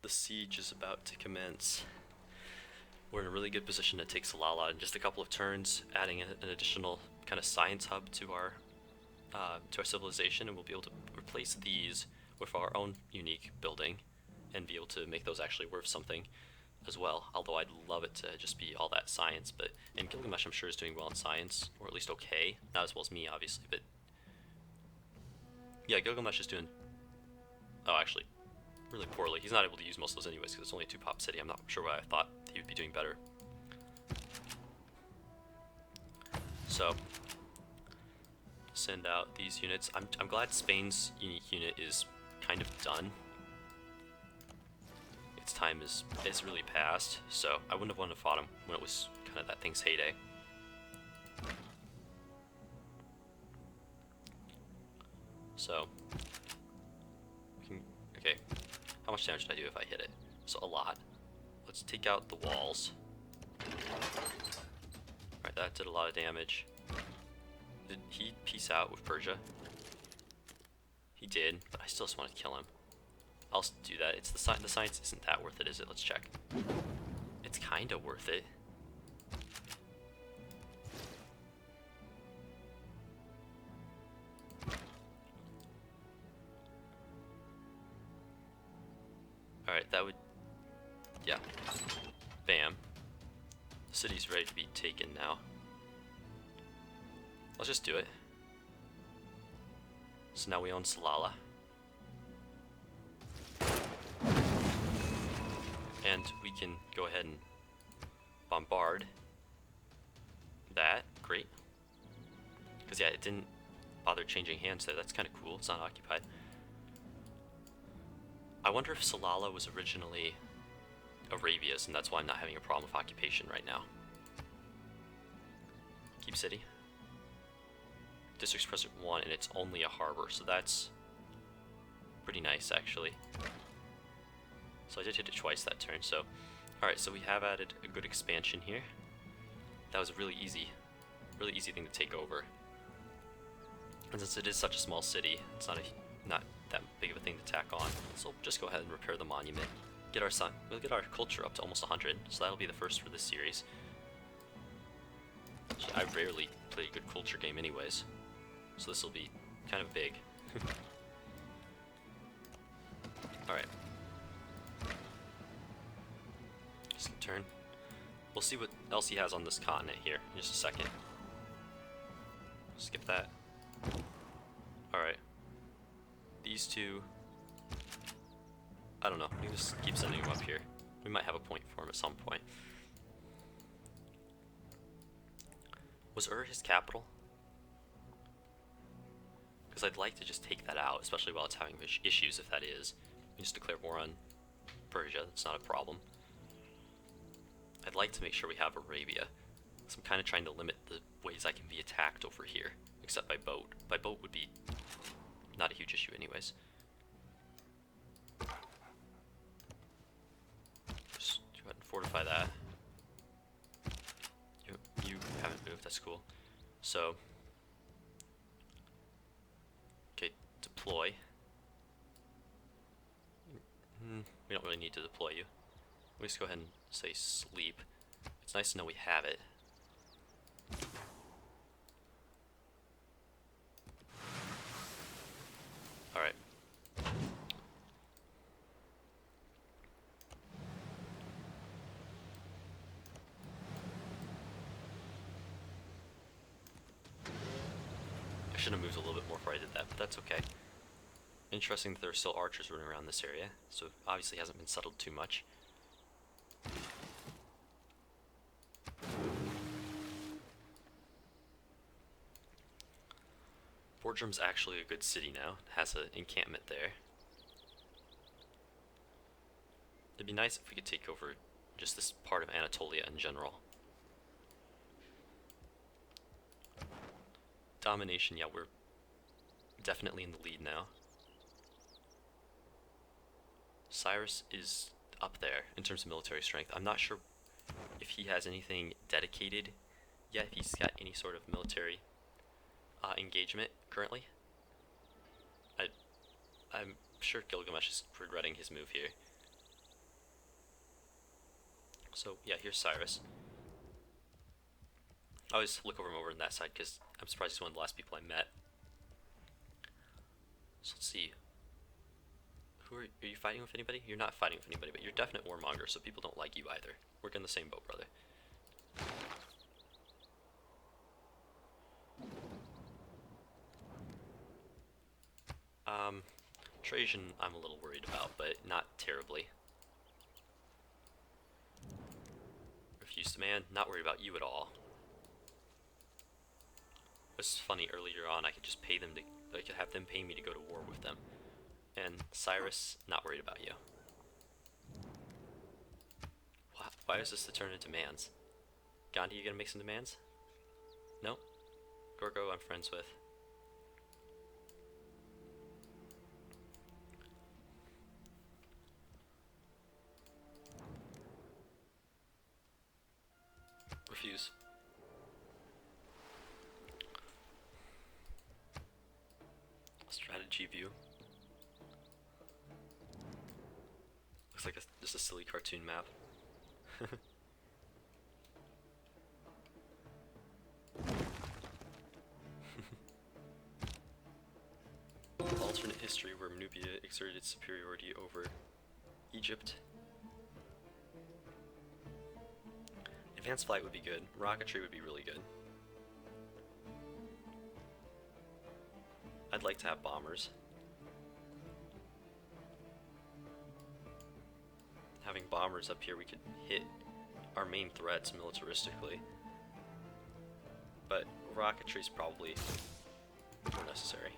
The siege is about to commence. We're in a really good position to take Salalah in just a couple of turns, adding an additional kind of science hub to our civilization, and we'll be able to replace these with our own unique building and be able to make those actually worth something as well. Although I'd love it to just be all that science, and Gilgamesh I'm sure is doing well in science, or at least okay, not as well as me obviously, but yeah, Gilgamesh is doing, oh actually, really poorly. He's not able to use most of those anyways because it's only a 2-pop city. I'm not sure why I thought he would be doing better. So, send out these units. I'm glad Spain's unique unit is kind of done. Its time is really past, so I wouldn't have wanted to fight him when it was kind of that thing's heyday. So, okay, how much damage did I do if I hit it? So a lot. Let's take out the walls. Alright, that did a lot of damage. Did he peace out with Persia? He did, but I still just want to kill him. I'll do that. It's the science isn't that worth it, is it? Let's check. It's kinda worth it. Alright, that would... yeah. Bam. The city's ready to be taken now. Let's just do it. So now we own Salalah. And we can go ahead and bombard that. Great. Because yeah, it didn't bother changing hands there. That's kind of cool. It's not occupied. I wonder if Salalah was originally Arabia's, and that's why I'm not having a problem with occupation right now. Keep city. District's present 1, and it's only a harbor, so that's pretty nice, actually. So I did hit it twice that turn, so... Alright, so we have added a good expansion here. That was a really easy thing to take over. And since it is such a small city, it's not that big of a thing to tack on. So we'll just go ahead and repair the monument. We'll get our culture up to almost 100, so that'll be the first for this series. I rarely play a good culture game anyways, so this will be kind of big. Alright. Just turn. We'll see what else he has on this continent here in just a second. Skip that. Alright. These two... I don't know, we can just keep sending him up here. We might have a point for him at some point. Was his capital? Because I'd like to just take that out, especially while it's having issues, if that is. We just declare war on Persia, that's not a problem. I'd like to make sure we have Arabia, because I'm kind of trying to limit the ways I can be attacked over here, except by boat. By boat would be not a huge issue anyways. Just go ahead and fortify that. You haven't moved, that's cool. So, okay, deploy. We don't really need to deploy you. We just go ahead and say sleep. It's nice to know we have it. Alright. I should have moved a little bit more before I did that, but that's okay. Interesting that there are still archers running around this area, so it obviously hasn't been settled too much. Borjum's actually a good city now. It has an encampment there. It'd be nice if we could take over just this part of Anatolia in general. Domination, yeah, we're definitely in the lead now. Cyrus is up there in terms of military strength. I'm not sure if he has anything dedicated yet, if he's got any sort of military engagement currently. I'm sure Gilgamesh is regretting his move here. So yeah, here's Cyrus. I always look over him over on that side because I'm surprised he's one of the last people I met. So let's see. Are you fighting with anybody? You're not fighting with anybody, but you're a definite warmonger, so people don't like you either. We're in the same boat, brother. Trajan I'm a little worried about, but not terribly. Refuse demand, not worried about you at all. It's funny, earlier on I could just pay them to, I could have them pay me to go to war with them. And Cyrus, not worried about you. Why is this the turn of demands? Gandhi, you gonna make some demands? No? Gorgo, I'm friends with. Refuse. Strategy view. Looks like just a silly cartoon map. Alternate history where Nubia exerted superiority over Egypt. Advanced flight would be good. Rocketry would be really good. I'd like to have bombers. Having bombers up here, we could hit our main threats militaristically. But rocketry is probably more necessary.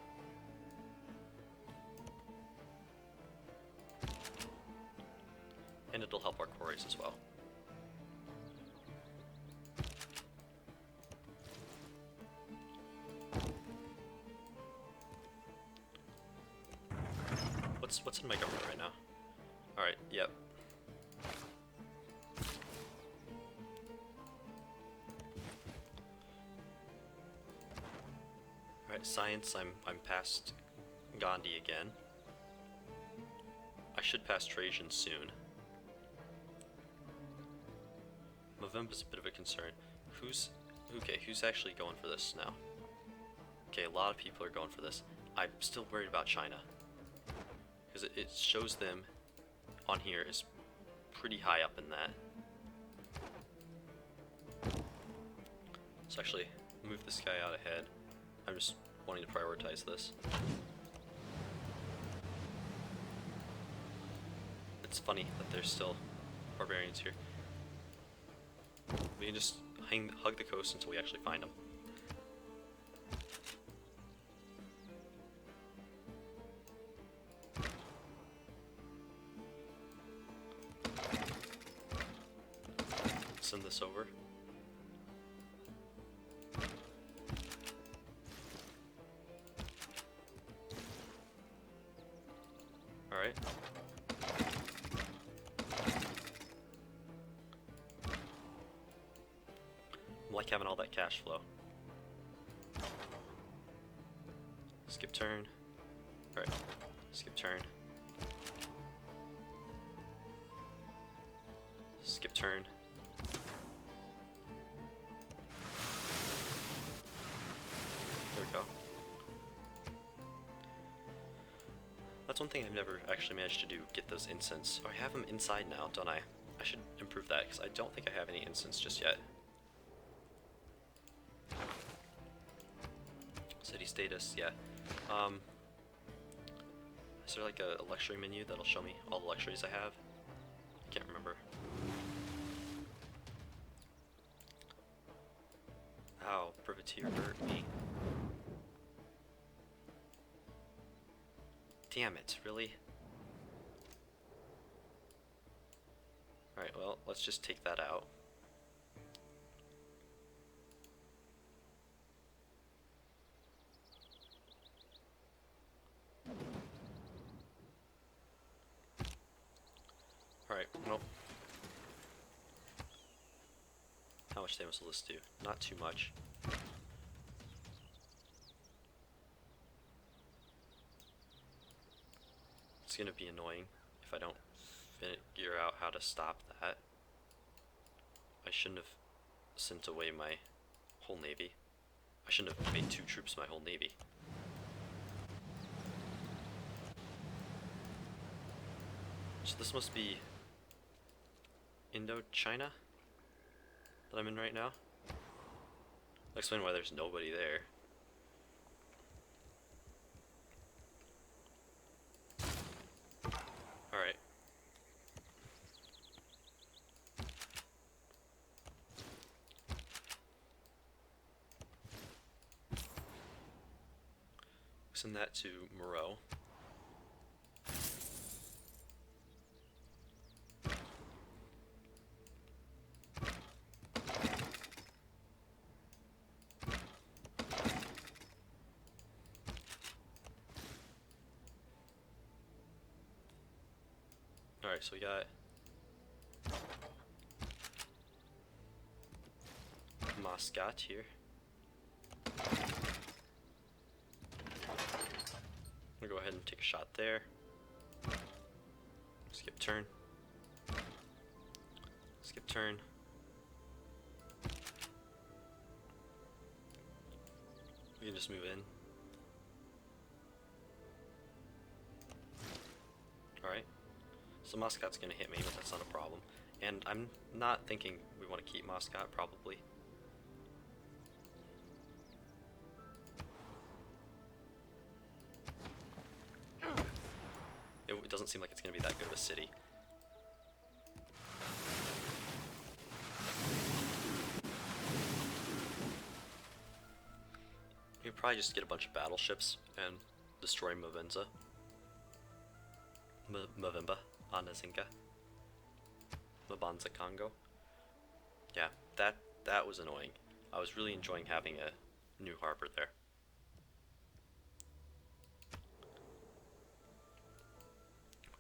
And it'll help our quarries as well. What's in my government right now? Alright, yep. Alright, science, I'm past Gandhi again. I should pass Trajan soon. Movemba's a bit of a concern. Who's actually going for this now? Okay, a lot of people are going for this. I'm still worried about China. Because it shows them on here is pretty high up in that. So actually, move this guy out ahead. I'm just wanting to prioritize this. It's funny that there's still barbarians here. We can just hug the coast until we actually find them. Send this over. Alright. I like having all that cash flow. Skip turn. Alright. Skip turn. Skip turn. There we go. That's one thing I've never actually managed to do, get those incense. Oh, I have them inside now, don't I? I should improve that, because I don't think I have any incense just yet. City status, yeah. Is there like a luxury menu that'll show me all the luxuries I have? I can't remember. Ow, privateer hurt me. Damn it, really? Alright, well, let's just take that out. Alright, well. How much damage will this do? Not too much. It's gonna be annoying if I don't figure out how to stop that. I shouldn't have sent away my whole navy. I shouldn't have made 2 troops my whole navy. So this must be Indochina that I'm in right now. I'll explain why there's nobody there. Alright. Send that to Moreau. Alright, so we got Muscat here. I'm gonna go ahead and take a shot there. Skip turn. Skip turn. We can just move in. Alright. So Muscat's gonna hit me, but that's not a problem. And I'm not thinking we want to keep Muscat, probably. It doesn't seem like it's gonna be that good of a city. You could probably just get a bunch of battleships and destroy Mavenza. Mavimba, Anazinga, Mabanza Congo. Yeah, that was annoying. I was really enjoying having a new harbor there.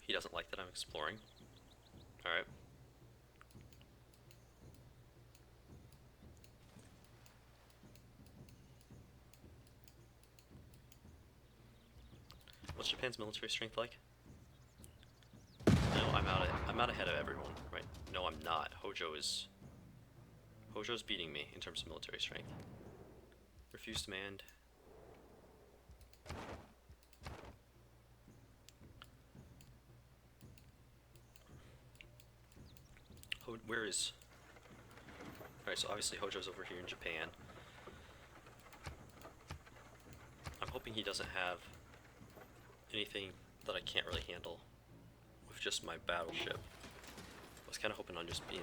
He doesn't like that I'm exploring. Alright. What's Japan's military strength like? No, I'm out ahead of everyone, right? No, I'm not. Hojo's beating me in terms of military strength. Refuse demand. Where is... Alright, so obviously Hojo's over here in Japan. I'm hoping he doesn't have anything that I can't really handle with just my battleship. I was kind of hoping on just being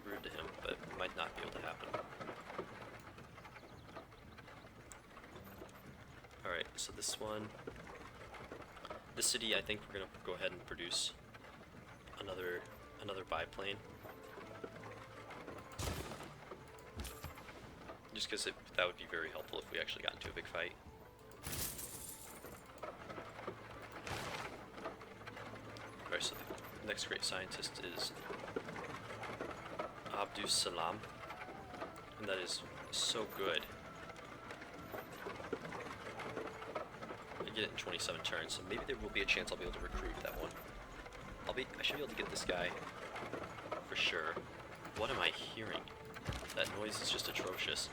rude to him, but it might not be able to happen. Alright, so this one... This city, I think we're going to go ahead and produce another biplane. Just because that would be very helpful if we actually got into a big fight. Alright, so the next great scientist is Abdus Salam, and that is so good. I get it in 27 turns, so maybe there will be a chance I'll be able to recruit that one. I should be able to get this guy for sure. What am I hearing? That noise is just atrocious.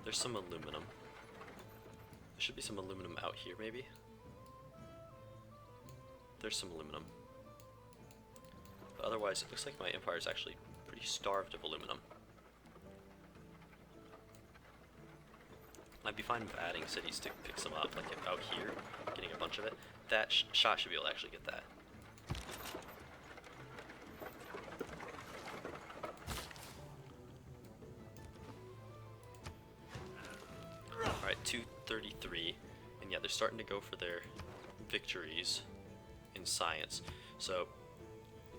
There's some aluminum. There should be some aluminum out here, maybe? There's some aluminum. But otherwise, it looks like my empire is actually pretty starved of aluminum. I'd be fine with adding cities to pick some up, like out here, getting a bunch of it. That shot should be able to actually get that. Alright, 233, and yeah, they're starting to go for their victories in science. So,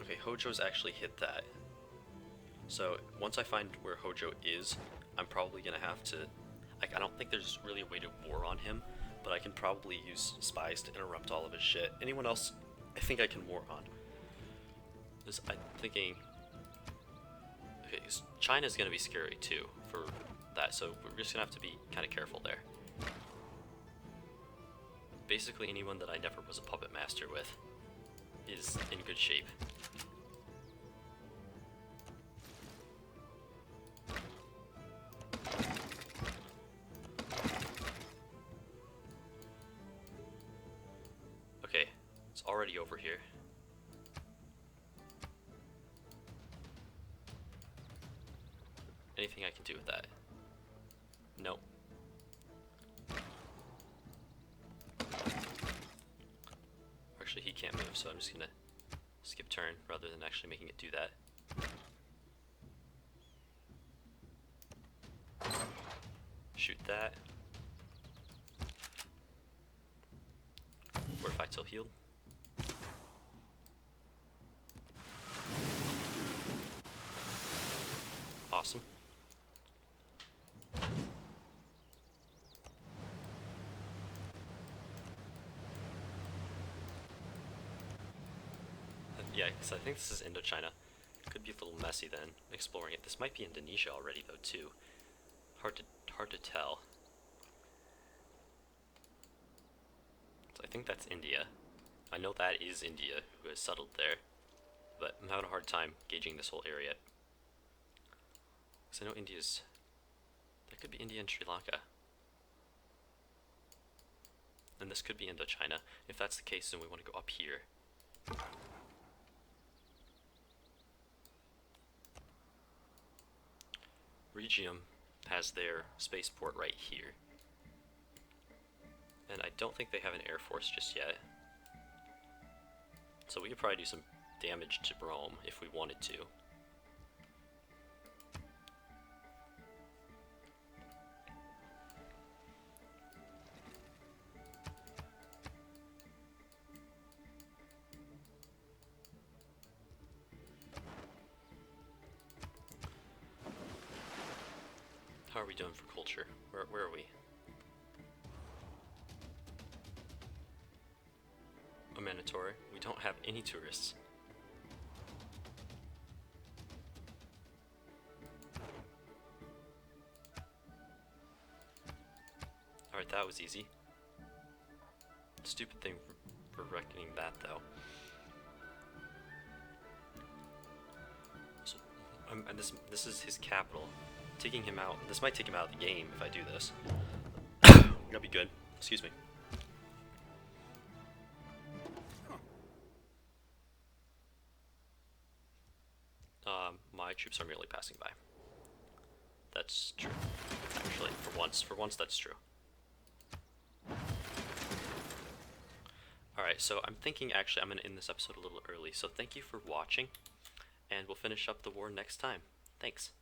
okay, Hojo's actually hit that. So, once I find where Hojo is, I'm probably gonna have to... I don't think there's really a way to war on him, but I can probably use spies to interrupt all of his shit. Anyone else, I think I can war on. I'm thinking... Okay, China's gonna be scary too for that, so we're just gonna have to be kind of careful there. Basically anyone that I never was a puppet master with. is in good shape. Okay, it's already over here. Anything I can do with that? Nope. Actually, he can't move, so I'm just gonna skip turn rather than actually making it do that. Shoot that. Fortify till healed. Awesome. Yeah, because I think this is Indochina. Could be a little messy then, exploring it. This might be Indonesia already, though, too. Hard to tell. So I think that's India. I know that is India who has settled there, but I'm having a hard time gauging this whole area. Because I know India's... That could be India and Sri Lanka. And this could be Indochina. If that's the case, then we want to go up here. Regium has their spaceport right here. And I don't think they have an air force just yet. So we could probably do some damage to Rome if we wanted to. How are we doing for culture? Where are we? A mandatory. We don't have any tourists. Alright, that was easy. Stupid thing for reckoning that, though. So, and this is his capital. Taking him out. This might take him out of the game if I do this. That'd be good. Excuse me. My troops are merely passing by. That's true. Actually, for once that's true. Alright, so I'm thinking actually I'm going to end this episode a little early, so thank you for watching, and we'll finish up the war next time. Thanks.